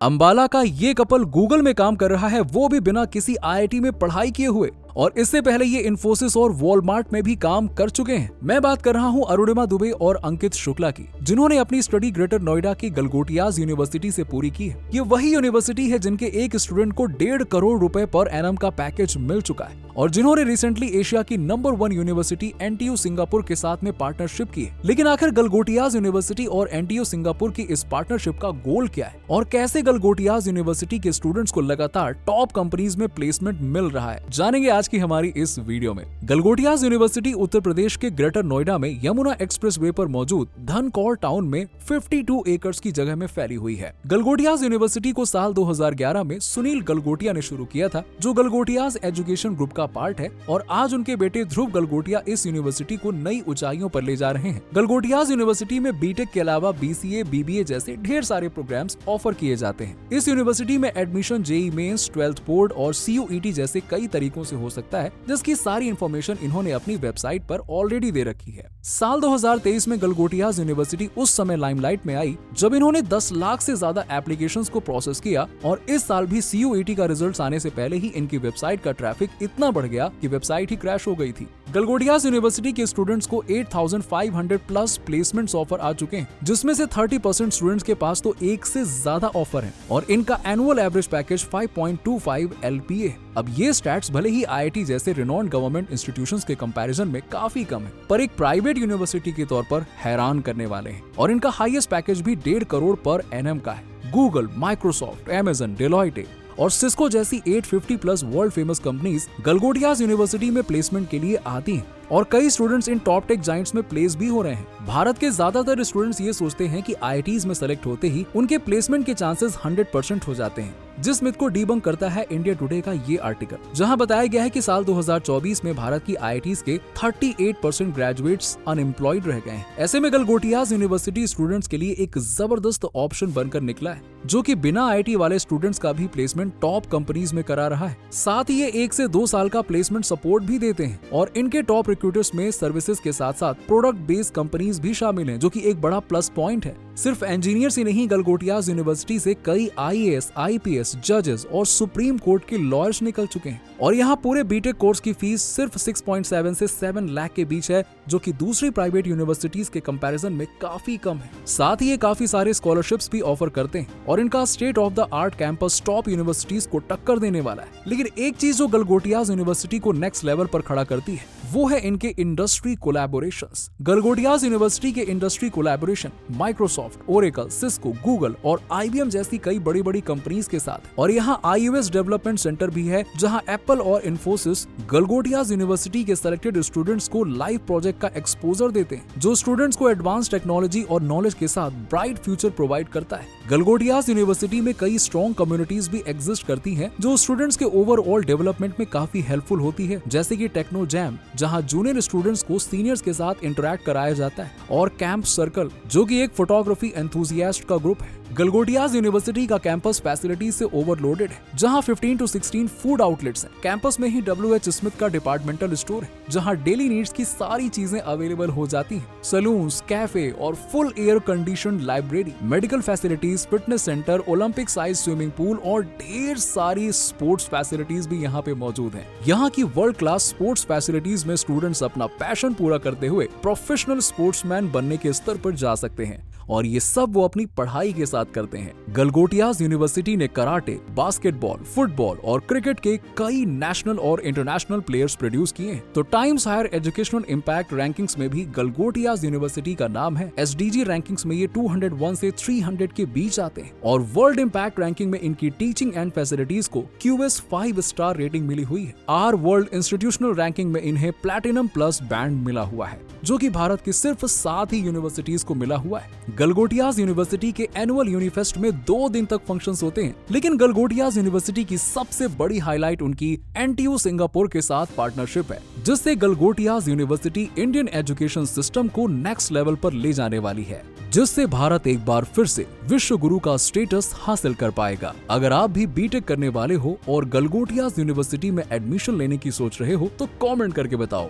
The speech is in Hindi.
अंबाला का ये कपल गूगल में काम कर रहा है, वो भी बिना किसी आईआईटी में पढ़ाई किए हुए। और इससे पहले ये इन्फोसिस और वॉलमार्ट में भी काम कर चुके हैं। मैं बात कर रहा हूँ अरुणिमा दुबे और अंकित शुक्ला की, जिन्होंने अपनी स्टडी ग्रेटर नोएडा की गलगोटियाज यूनिवर्सिटी से पूरी की है। ये वही यूनिवर्सिटी है जिनके एक स्टूडेंट को 1.5 करोड़ रुपए पर एनम का पैकेज मिल चुका है और जिन्होंने रिसेंटली एशिया की नंबर 1 यूनिवर्सिटी एनटीयू सिंगापुर के साथ में पार्टनरशिप की है। लेकिन आखिर गलगोटियाज यूनिवर्सिटी और एनटीयू सिंगापुर की इस पार्टनरशिप का गोल क्या है और कैसे गलगोटियाज यूनिवर्सिटी के स्टूडेंट्स को लगातार टॉप कंपनीज में प्लेसमेंट मिल रहा है, जानेंगे आज की हमारी इस वीडियो में। गलगोटियाज यूनिवर्सिटी उत्तर प्रदेश के ग्रेटर नोएडा में यमुना एक्सप्रेसवे पर मौजूद धनकौर टाउन में 52 एकड़ की जगह में फैली हुई है। गलगोटियाज यूनिवर्सिटी को साल 2011 में सुनील गलगोटिया ने शुरू किया था, जो गलगोटियाज एजुकेशन ग्रुप का पार्ट है और आज उनके बेटे ध्रुव गलगोटिया इस यूनिवर्सिटी को नई ऊंचाइयों पर ले जा रहे हैं। गलगोटियाज यूनिवर्सिटी में बीटेक के अलावा बीसीए, बीबीए जैसे ढेर सारे प्रोग्राम्स ऑफर किए जाते हैं। इस यूनिवर्सिटी में admission JEE mains, 12th board और सीयूईटी जैसे कई तरीकों से हो सकता है, जिसकी सारी इन्फॉर्मेशन इन्होंने अपनी वेबसाइट पर ऑलरेडी दे रखी है। साल 2023 में गलगोटियाज यूनिवर्सिटी उस समय लाइमलाइट में आई जब इन्होंने 10 लाख से ज्यादा एप्लीकेशंस को प्रोसेस किया और इस साल भी सीयूईटी का रिजल्ट आने से पहले ही इनकी वेबसाइट का ट्रैफिक इतना बढ़ गया कि वेबसाइट ही क्रैश हो गई थी। गलगोटियाज यूनिवर्सिटी के स्टूडेंट्स को 8500 प्लस प्लेसमेंट्स ऑफर आ चुके हैं, जिसमें से 30% स्टूडेंट्स के पास तो एक से ज्यादा ऑफर है और इनका एनुअल एवरेज पैकेज 5.25 LPA। अब ये स्टैट्स भले ही आईआईटी जैसे रिनॉन्ड गवर्नमेंट इंस्टीट्यूशंस के कंपैरिजन में काफी कम है, पर एक प्राइवेट यूनिवर्सिटी के तौर पर हैरान करने वाले हैं और इनका हाईएस्ट पैकेज भी 1.5 करोड़ पर एनएम का है। गूगल, माइक्रोसॉफ्ट, अमेजन, डेलॉयटे और सिस्को जैसी 850 plus world famous companies Galgotias university में प्लेसमेंट के लिए आती हैं और कई students in top tech Giants में प्लेस भी हो रहे हैं। भारत के ज्यादातर स्टूडेंट्स ये सोचते हैं कि आईआईटीज में सेलेक्ट होते ही उनके प्लेसमेंट के चांसेस 100% हो जाते हैं, जिस मिथ को डीबंक करता है इंडिया टुडे का ये आर्टिकल, जहां बताया गया है कि साल 2024 में भारत की आईआईटीज के 38% ग्रेजुएट्स अनएम्प्लॉयड रह गए हैं। ऐसे में गलगोटियाज यूनिवर्सिटी स्टूडेंट्स के लिए एक जबरदस्त ऑप्शन बनकर निकला है, जो कि बिना आईआईटी वाले स्टूडेंट्स का भी प्लेसमेंट टॉप कंपनीज में करा रहा है। साथ ही ये 1 से 2 साल का प्लेसमेंट सपोर्ट भी देते हैं और इनके टॉप रिक्रूटर्स में सर्विसेज के साथ साथ प्रोडक्ट बेस्ड कंपनीज भी शामिल हैं, जो कि एक बड़ा प्लस पॉइंट है। सिर्फ इंजीनियर्स ही नहीं, गलगोटियाज यूनिवर्सिटी से कई आईएएस, आईपीएस, जजेस और सुप्रीम कोर्ट के लॉयर्स निकल चुके हैं और यहाँ पूरे बीटेक कोर्स की फीस सिर्फ 6.7 से 7 लाख के बीच है, जो कि दूसरी प्राइवेट यूनिवर्सिटीज के कंपैरिजन में काफी कम है। साथ ही ये काफी सारे स्कॉलरशिप्स भी ऑफर करते हैं और इनका state of the art campus top universities को टक्कर देने वाला है। लेकिन एक चीज जो गलगोटियाज यूनिवर्सिटी को नेक्स्ट लेवल पर खड़ा करती है, वो है इनके इंडस्ट्री कोलैबोरेशंस। गलगोटियाज यूनिवर्सिटी के industry collaboration Microsoft, Oracle, Cisco, Google और आईबीएम जैसी कई बड़ी बड़ी कंपनीज के साथ, और यहाँ आईयूएस डेवलपमेंट सेंटर भी है, जहाँ एप्पल और इन्फोसिस गलगोटियाज यूनिवर्सिटी के सिलेक्टेड स्टूडेंट्स को लाइव प्रोजेक्ट का एक्सपोजर देते हैं, जो स्टूडेंट्स को एडवांस टेक्नोलॉजी और नॉलेज के साथ ब्राइट फ्यूचर प्रोवाइड करता है। गलगोटियाज यूनिवर्सिटी में कई स्ट्रॉन्ग कम्युनिटीज भी एग्जिस्ट करती हैं, जो स्टूडेंट्स के ओवरऑल डेवलपमेंट में काफी हेल्पफुल होती है, जैसे कि टेक्नो जैम, जहां जूनियर स्टूडेंट्स को सीनियर्स के साथ इंटरैक्ट कराया जाता है, और कैंप सर्कल, जो कि एक फोटोग्राफी एंथुसियास्ट का ग्रुप है। गलगोटियाज यूनिवर्सिटी का कैंपस फैसिलिटीज से ओवरलोडेड है, जहां 15 to 16 फूड आउटलेट्स हैं। कैंपस में ही WH स्मिथ का डिपार्टमेंटल स्टोर है, जहां डेली नीड्स की सारी चीजें अवेलेबल हो जाती हैं। सलून्स, कैफे और full air conditioned library, medical facilities, fitness centre, Olympic size swimming pool और ढेर सारी स्पोर्ट्स फैसिलिटीज भी यहाँ पे मौजूद हैं। यहाँ की वर्ल्ड क्लास स्पोर्ट्स फैसिलिटीज में स्टूडेंट्स अपना पैशन पूरा करते हुए प्रोफेशनल स्पोर्ट्समैन बनने के स्तर पर जा सकते हैं, और ये सब वो अपनी पढ़ाई के साथ करते हैं। गलगोटियाज यूनिवर्सिटी ने कराटे, बास्केटबॉल, फुटबॉल और क्रिकेट के कई नेशनल और इंटरनेशनल प्लेयर्स प्रोड्यूस किए हैं। तो Times higher educational impact rankings में भी गलगोटियाज यूनिवर्सिटी का नाम है। SDG रैंकिंग्स में ये 201 से 300 के बीच आते हैं और वर्ल्ड इंपैक्ट रैंकिंग में इनकी टीचिंग एंड फैसिलिटीज को QS 5 स्टार रेटिंग मिली हुई है। आर वर्ल्ड इंस्टीट्यूशनल रैंकिंग में इन्हें प्लैटिनम प्लस बैंड मिला हुआ है, जो कि भारत की सिर्फ 7 ही यूनिवर्सिटीज को मिला हुआ है। गलगोटियाज यूनिवर्सिटी के एनुअल यूनिफेस्ट में 2 दिन तक फंक्शंस होते हैं, लेकिन गलगोटियाज यूनिवर्सिटी की सबसे बड़ी हाईलाइट उनकी एनटीयू सिंगापुर के साथ पार्टनरशिप है, जिससे Galgotias university Indian education system को नेक्स्ट लेवल पर ले जाने वाली है, जिससे भारत एक बार फिर से विश्व गुरु का स्टेटस हासिल कर पाएगा। अगर आप भी बीटेक करने वाले हो और गलगोटियाज यूनिवर्सिटी में एडमिशन लेने की सोच रहे हो, तो कमेंट करके बताओ।